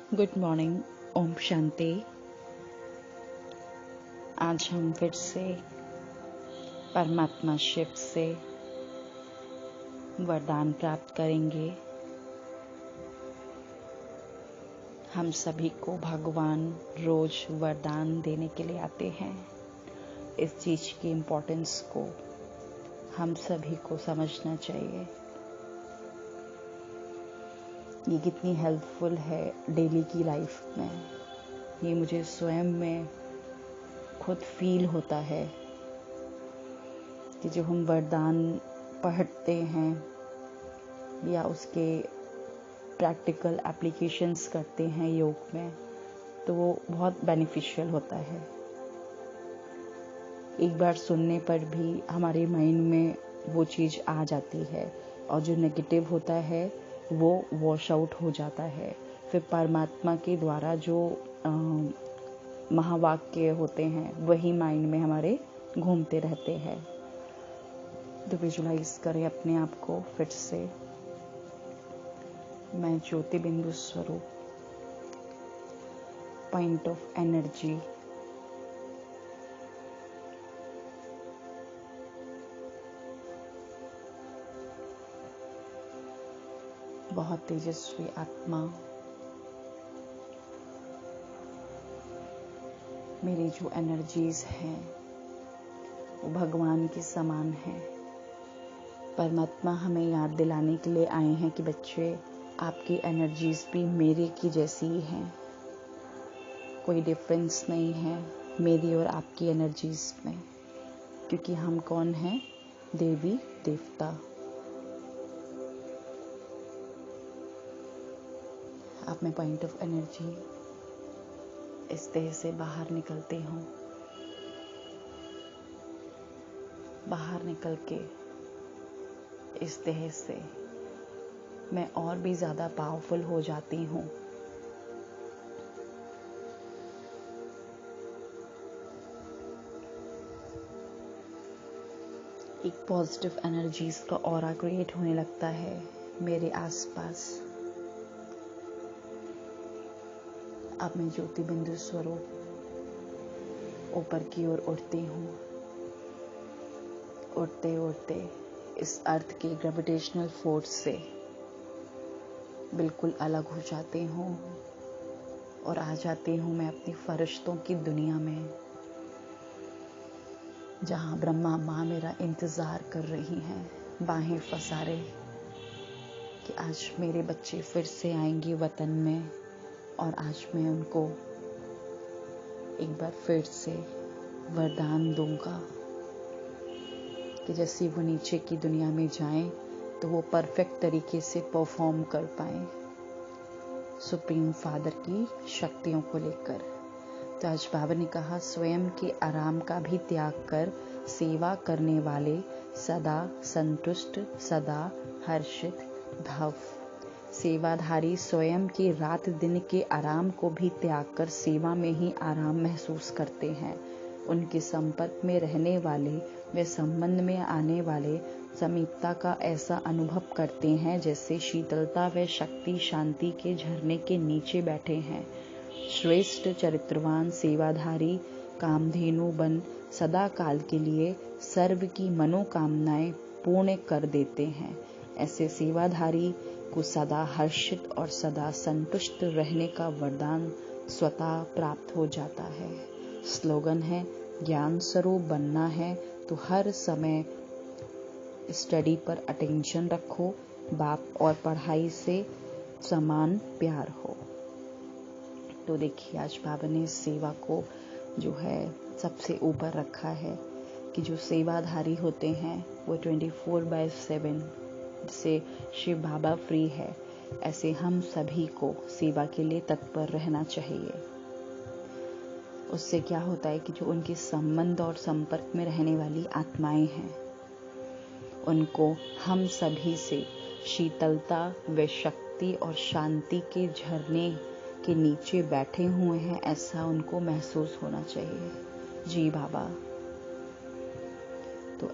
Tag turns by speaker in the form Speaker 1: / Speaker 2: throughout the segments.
Speaker 1: Good morning. Om Shanti. आज हम फिर से परमात्मा शिव से वरदान प्राप्त करेंगे। हम सभी को भगवान रोज वरदान देने के लिए आते हैं। इस चीज की इम्पोर्टेंस को हम सभी को समझना चाहिए। ये कितनी हेल्पफुल है डेली की लाइफ में। ये मुझे स्वयं में खुद फील होता है कि जो हम वरदान पढ़ते हैं या उसके प्रैक्टिकल एप्लीकेशंस करते हैं योग में, तो वो बहुत बेनिफिशियल होता है। एक बार सुनने पर भी हमारे माइंड में वो चीज़ आ जाती है और जो नेगेटिव होता है वो वॉश आउट हो जाता है। फिर परमात्मा के द्वारा जो महावाक्य होते हैं वही माइंड में हमारे घूमते रहते हैं। तो विजुलाइज करें अपने आप को फिर से। मैं ज्योति बिंदु स्वरूप, पॉइंट ऑफ एनर्जी, बहुत तेजस्वी आत्मा, मेरी जो एनर्जीज हैं वो भगवान के समान हैं। परमात्मा हमें याद दिलाने के लिए आए हैं कि बच्चे, आपकी एनर्जीज भी मेरे की जैसी ही हैं। कोई डिफरेंस नहीं है मेरी और आपकी एनर्जीज में, क्योंकि हम कौन हैं? देवी देवता। अब मैं पॉइंट ऑफ एनर्जी इस देह से बाहर निकलती हूँ। बाहर निकल के इस देह से मैं और भी ज़्यादा पावरफुल हो जाती हूँ। एक पॉजिटिव एनर्जीज का ऑरा क्रिएट होने लगता है मेरे आसपास। अब मैं ज्योति बिंदु स्वरूप ऊपर की ओर उड़ती हूँ। उड़ते उड़ते इस अर्थ के ग्रेविटेशनल फोर्स से बिल्कुल अलग हो जाती हूँ और आ जाती हूँ मैं अपनी फरिश्तों की दुनिया में, जहाँ ब्रह्मा माँ मेरा इंतजार कर रही हैं, बाहें फसारे कि आज मेरे बच्चे फिर से आएंगे वतन में और आज मैं उनको एक बार फिर से वरदान दूंगा कि जैसे वो नीचे की दुनिया में जाएं तो वो परफेक्ट तरीके से परफॉर्म कर पाएं सुप्रीम फादर की शक्तियों को लेकर। तो आज बाबा ने कहा, स्वयं के आराम का भी त्याग कर सेवा करने वाले सदा संतुष्ट, सदा हर्षित भव। सेवाधारी स्वयं के रात दिन के आराम को भी त्याग कर सेवा में ही आराम महसूस करते हैं। उनके संपर्क में रहने वाले वे संबंध में आने वाले समीपता का ऐसा अनुभव करते हैं जैसे शीतलता व शक्ति शांति के झरने के नीचे बैठे हैं। श्रेष्ठ चरित्रवान सेवाधारी कामधेनु बन सदा काल के लिए सर्व की मनोकामनाएं पूर्ण कर देते हैं। ऐसे सेवाधारी को सदा हर्षित और सदा संतुष्ट रहने का वरदान स्वतः प्राप्त हो जाता है। स्लोगन है, ज्ञान स्वरूप बनना है तो हर समय स्टडी पर अटेंशन रखो, बाप और पढ़ाई से समान प्यार हो। तो देखिए, आज बाबा ने सेवा को जो है सबसे ऊपर रखा है कि जो सेवाधारी होते हैं वो 24/7 से शिव बाबा फ्री है। ऐसे हम सभी को सेवा के लिए तत्पर रहना चाहिए। उससे क्या होता है कि जो उनके संबंध और संपर्क में रहने वाली आत्माएं हैं, उनको हम सभी से शीतलता व शक्ति और शांति के झरने के नीचे बैठे हुए हैं, ऐसा उनको महसूस होना चाहिए। जी बाबा। तो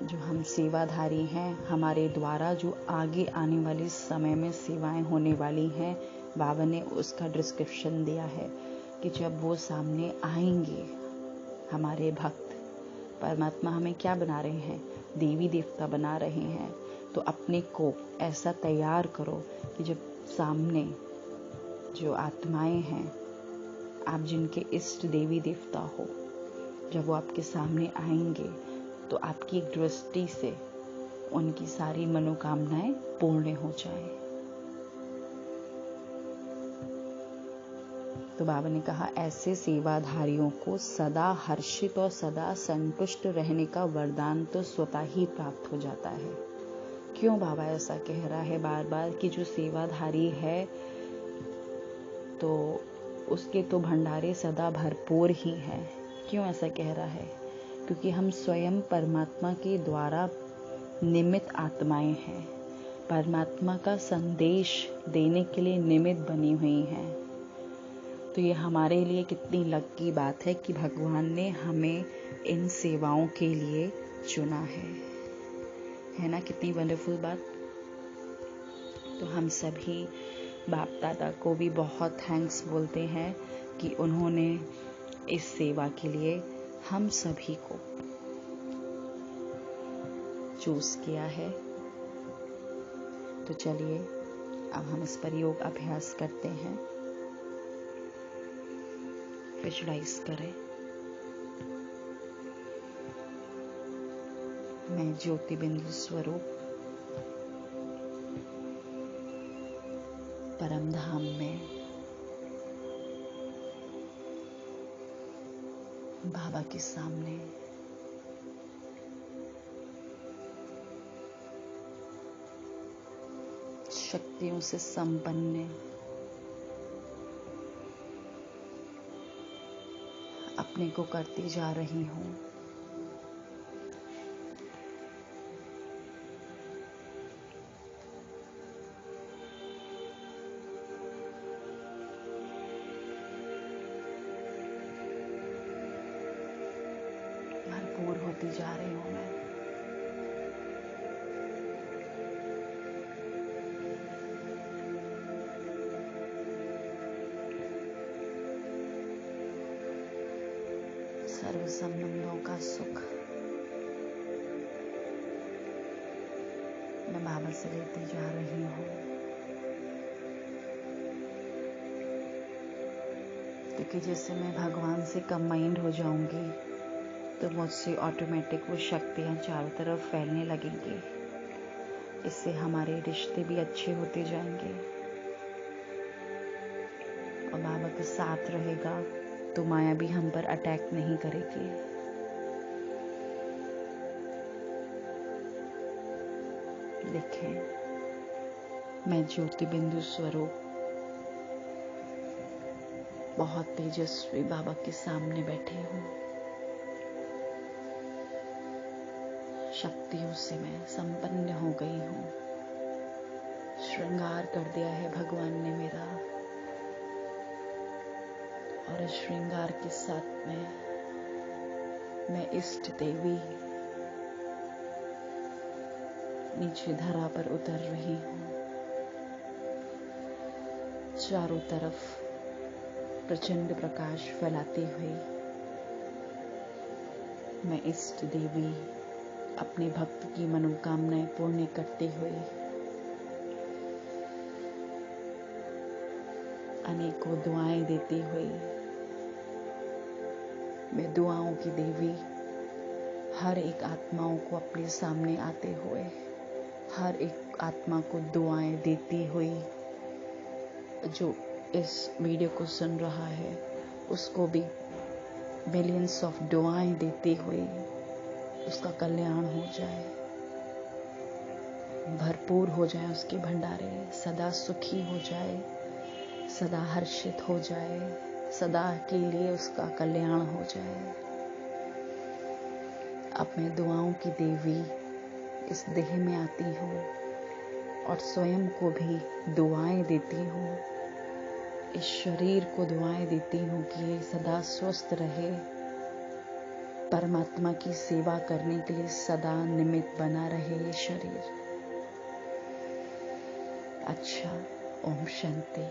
Speaker 1: जो हम सेवाधारी हैं, हमारे द्वारा जो आगे आने वाले समय में सेवाएं होने वाली हैं, बाबा ने उसका डिस्क्रिप्शन दिया है कि जब वो सामने आएंगे हमारे भक्त, परमात्मा हमें क्या बना रहे हैं, देवी देवता बना रहे हैं, तो अपने को ऐसा तैयार करो कि जब सामने जो आत्माएं हैं, आप जिनके इष्ट देवी देवता हो, जब वो आपके सामने आएंगे तो आपकी दृष्टि से उनकी सारी मनोकामनाएं पूर्ण हो जाए। तो बाबा ने कहा ऐसे सेवाधारियों को सदा हर्षित और सदा संतुष्ट रहने का वरदान तो स्वतः ही प्राप्त हो जाता है। क्यों बाबा ऐसा कह रहा है बार बार कि जो सेवाधारी है तो उसके तो भंडारे सदा भरपूर ही हैं। क्यों ऐसा कह रहा है? क्योंकि हम स्वयं परमात्मा के द्वारा निमित्त आत्माएं हैं, परमात्मा का संदेश देने के लिए निमित्त बनी हुई हैं। तो ये हमारे लिए कितनी लकी बात है कि भगवान ने हमें इन सेवाओं के लिए चुना है ना? कितनी वंडरफुल बात। तो हम सभी बाप दादा को भी बहुत थैंक्स बोलते हैं कि उन्होंने इस सेवा के लिए हम सभी को चूज किया है। तो चलिए अब हम इस पर योग अभ्यास करते हैं। विजुअलाइज करें, मैं ज्योति बिंदु स्वरूप परम धाम में बाबा के सामने शक्तियों से संपन्न अपने को करती जा रही हूँ। भरपूर होती जा रही हूँ मैं। सर्व संबंधों का सुख मैं बाबा से लेती जा रही हूँ, क्योंकि जैसे मैं भगवान से कंबाइंड हो जाऊंगी तो मुझसे ऑटोमेटिक वो शक्तियाँ चारों तरफ फैलने लगेंगी। इससे हमारे रिश्ते भी अच्छे होते जाएंगे और बाबा का साथ रहेगा तो माया भी हम पर अटैक नहीं करेगी। देखें, मैं ज्योति बिंदु स्वरूप बहुत तेजस्वी बाबा के सामने बैठी हूँ। शक्तियों से मैं संपन्न हो गई हूँ। श्रृंगार कर दिया है भगवान ने मेरा, और इस श्रृंगार के साथ में मैं इष्ट देवी नीचे धरा पर उतर रही हूँ। चारों तरफ प्रचंड प्रकाश फैलाती हुई मैं इष्ट देवी अपने भक्त की मनोकामनाएं पूर्ण करते हुए अनेकों दुआएं देती हुई मैं दुआओं की देवी हर एक आत्माओं को अपने सामने आते हुए हर एक आत्मा को दुआएं देती हुई, जो इस वीडियो को सुन रहा है उसको भी मिलियंस ऑफ दुआएं देती हुई उसका कल्याण हो जाए, भरपूर हो जाए उसके भंडारे, सदा सुखी हो जाए, सदा हर्षित हो जाए, सदा के लिए उसका कल्याण हो जाए। अब मैं दुआओं की देवी इस देह में आती हूँ और स्वयं को भी दुआएं देती हूँ, इस शरीर को दुआएं देती हूँ कि ये सदा स्वस्थ रहे, परमात्मा की सेवा करने के लिए सदा निमित्त बना रहे ये शरीर। अच्छा, ओम शांति।